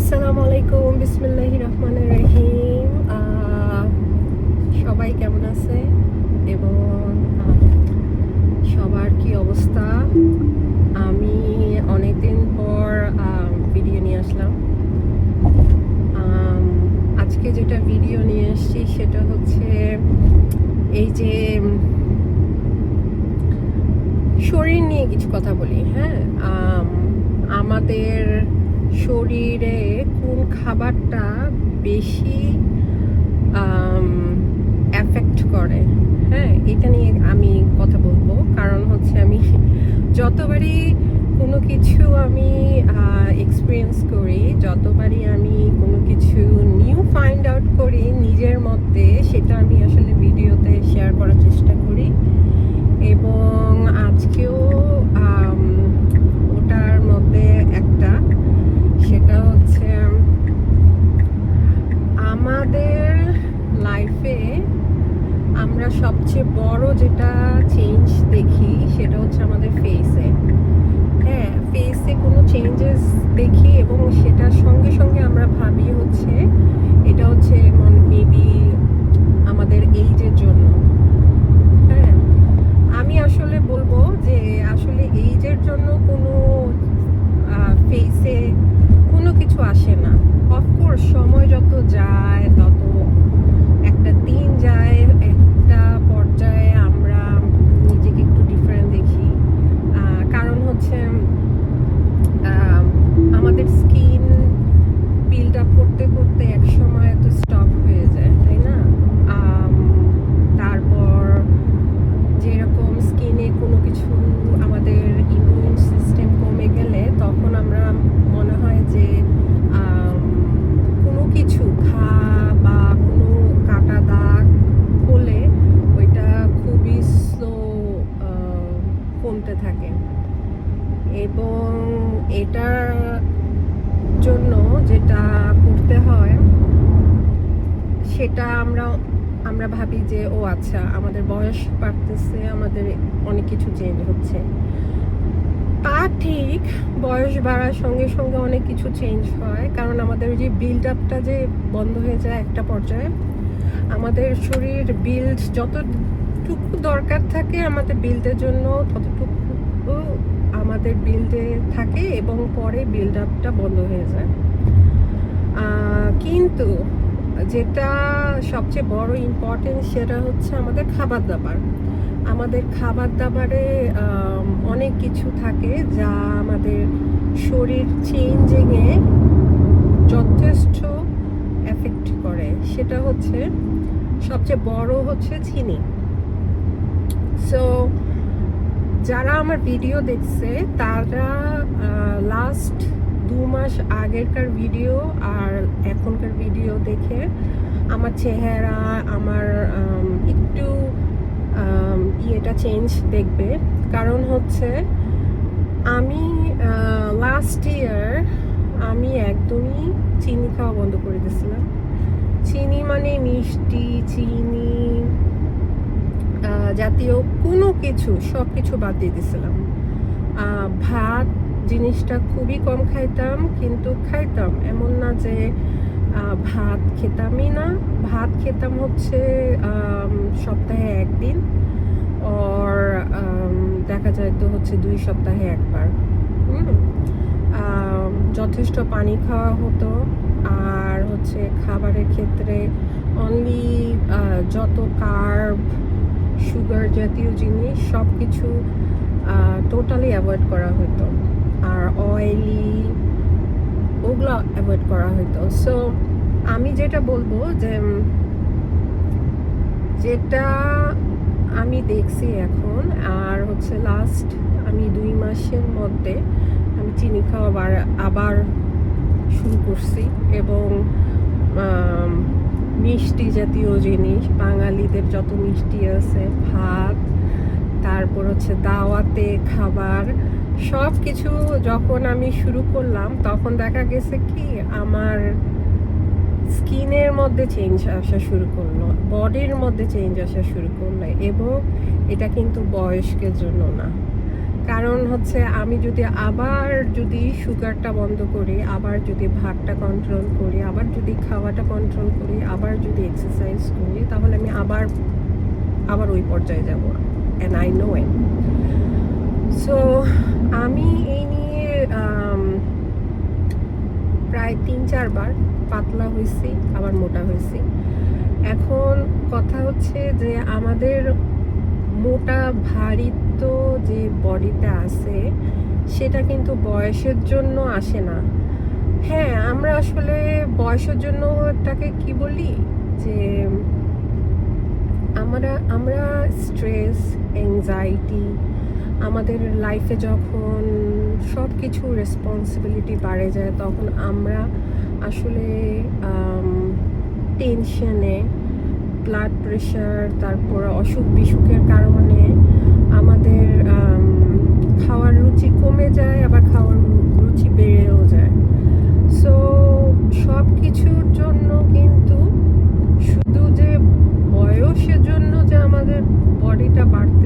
আসসালামু আলাইকুম, বিসমিল্লাহির রহমানির রহিম। সবাই কেমন আছে এবং সবার কি অবস্থা? আমি অনেকদিন পর ভিডিও নিয়ে আসলাম। আজকে যেটা ভিডিও নিয়ে এসেছি সেটা হচ্ছে এই যে শরীর নিয়ে কিছু কথা বলি। হ্যাঁ, আমাদের শরীরে কোন খাবারটা বেশি এফেক্ট করে, হ্যাঁ, এটা নিয়ে আমি কথা বলবো। কারণ হচ্ছে আমি যতবারই কোনো কিছু আমি এক্সপিরিয়েন্স করি, যতবারই আমি কোনো কিছু নিউ ফাইন্ড আউট করি নিজের মধ্যে, সেটা আমি আসলে ভিডিওতে শেয়ার করার চেষ্টা করি। এবং আজকেও ওটার মধ্যে একটা, সেটা হচ্ছে আমাদের লাইফে আমরা সবচেয়ে বড় যেটা চেঞ্জ দেখি সেটা হচ্ছে আমাদের ফেসে। হ্যাঁ, ফেসে কোনো চেঞ্জেস দেখি এবং সেটার সঙ্গে সঙ্গে আমরা ভাবি হচ্ছে এটা হচ্ছে মেবি আমাদের এইজের জন্য। হ্যাঁ, আমি আসলে বলবো যে আসলে এইজের জন্য কোনো ফেসে কোনো কিছু আসে না। অফকোর্স সময় যত যায় তত একটা দিন যায়, একটা পর্যায়ে আমরা নিজেকে একটু ডিফারেন্ট দেখি। কারণ হচ্ছে আমাদের স্কিন বিল্ড আপ করতে করতে এক সময় তো স্টপ হয়ে যায়, তাই না? তারপর যেরকম স্কিনে কোনো কিছু আমাদের ইমিউন সিস্টেম কমে গেলে তখন আমরা মনে হয় যে কোনো কিছু ঘা বা কোনো কাটা দাগ হলে ওইটা খুবই স্লো কমতে থাকে। এবং এটার জন্য যেটা করতে হয় সেটা আমরা ভাবি যে ও আচ্ছা, আমাদের বয়স বাড়তেছে, আমাদের অনেক কিছু চেঞ্জ হচ্ছে। তা ঠিক, বয়স বাড়ার সঙ্গে সঙ্গে অনেক কিছু চেঞ্জ হয়, কারণ আমাদের যে বিল্ড আপটা যে বন্ধ হয়ে যায় একটা পর্যায়ে। আমাদের শরীর বিল্ড যতটুকু দরকার থাকে আমাদের বিল্ডের জন্য ততটুকু আমাদের বিল্ডে থাকে এবং পরে বিল্ড আপটা বন্ধ হয়ে যায়। কিন্তু যেটা সবচেয়ে বড় ইম্পর্টেন্ট সেটা হচ্ছে আমাদের খাবার দাবার। আমাদের খাবার দাবারে অনেক কিছু থাকে যা আমাদের শরীর চেঞ্জিংয়ে যথেষ্ট এফেক্ট করে। সেটা হচ্ছে সবচেয়ে বড় হচ্ছে চিনি। সো যারা আমার ভিডিও দেখছে তারা লাস্ট 2 মাস আগেরকার ভিডিও আর এখনকার ভিডিও দেখে আমার চেহারা, আমার একটু ইয়েটা চেঞ্জ দেখবে। কারণ হচ্ছে আমি লাস্ট ইয়ার আমি একদমই চিনি খাওয়া বন্ধ করে দিয়েছিলাম। চিনি মানে মিষ্টি, চিনি জাতীয় কোনো কিছু, সব কিছু বাদ দিয়ে দিয়েছিলাম। ভাত জিনিসটা খুবই কম খাইতাম, কিন্তু খাইতাম এমন না যে ভাত খেতামই না। ভাত খেতাম হচ্ছে সপ্তাহে একদিন, ওর দেখা যায় তো হচ্ছে 2 সপ্তাহে একবার। যথেষ্ট পানি খাওয়া হতো। আর হচ্ছে খাবারের ক্ষেত্রে অনলি যত কার্ব, সুগার জাতীয় জিনিস সব কিছু টোটালি অ্যাভয়েড করা হতো। আর অয়েলি ওগুলো অ্যাভয়েড করা হতো। সো আমি যেটা বলবো যে যেটা আমি দেখছি এখন, আর হচ্ছে লাস্ট আমি 2 মাসের মধ্যে আমি চিনি খাওয়া আবার শুরু করছি। এবং মিষ্টি জাতীয় জিনিস, বাঙালিদের যত মিষ্টি আছে, ভাত, তারপর হচ্ছে দাওয়াতে খাবার, সব কিছু যখন আমি শুরু করলাম তখন দেখা গেছে কি আমার স্কিনের মধ্যে চেঞ্জ আসা শুরু করলো, বডির মধ্যে চেঞ্জ আসা শুরু করলো। এবং এটা কিন্তু বয়স্কের জন্য না, কারণ হচ্ছে আমি যদি সুগারটা বন্ধ করি, আবার যদি ভাতটা কন্ট্রোল করি, আবার যদি খাওয়াটা কন্ট্রোল করি, আবার যদি এক্সারসাইজ করি, তাহলে আমি আবার ওই পর্যায়ে যাব, and I know it. So আমি এই নিয়ে প্রায় 3-4 বার পাতলা হয়েছি, আবার মোটা হয়েছি। এখন কথা হচ্ছে যে আমাদের মোটা ভারিত্ব যে বডিটা আছে সেটা কিন্তু বয়সের জন্য আসে না। হ্যাঁ, আমরা আসলে বয়সের জন্য এটাকে কি বলি, যে আমরা স্ট্রেস, অ্যাংজাইটি, আমাদের লাইফে যখন সব কিছু রেসপন্সিবিলিটি বাড়ে যায়, তখন আমরা আসলে টেনশনে, ব্লাড প্রেশার, তারপর অসুখ বিসুখের কারণে আমাদের খাওয়ার রুচি কমে যায়, আবার খাওয়ার রুচি বেড়েও যায়। সো সব কিছুর জন্য কিন্তু শুধু যে বয়সের জন্য যে আমাদের বডিটা বাড়তে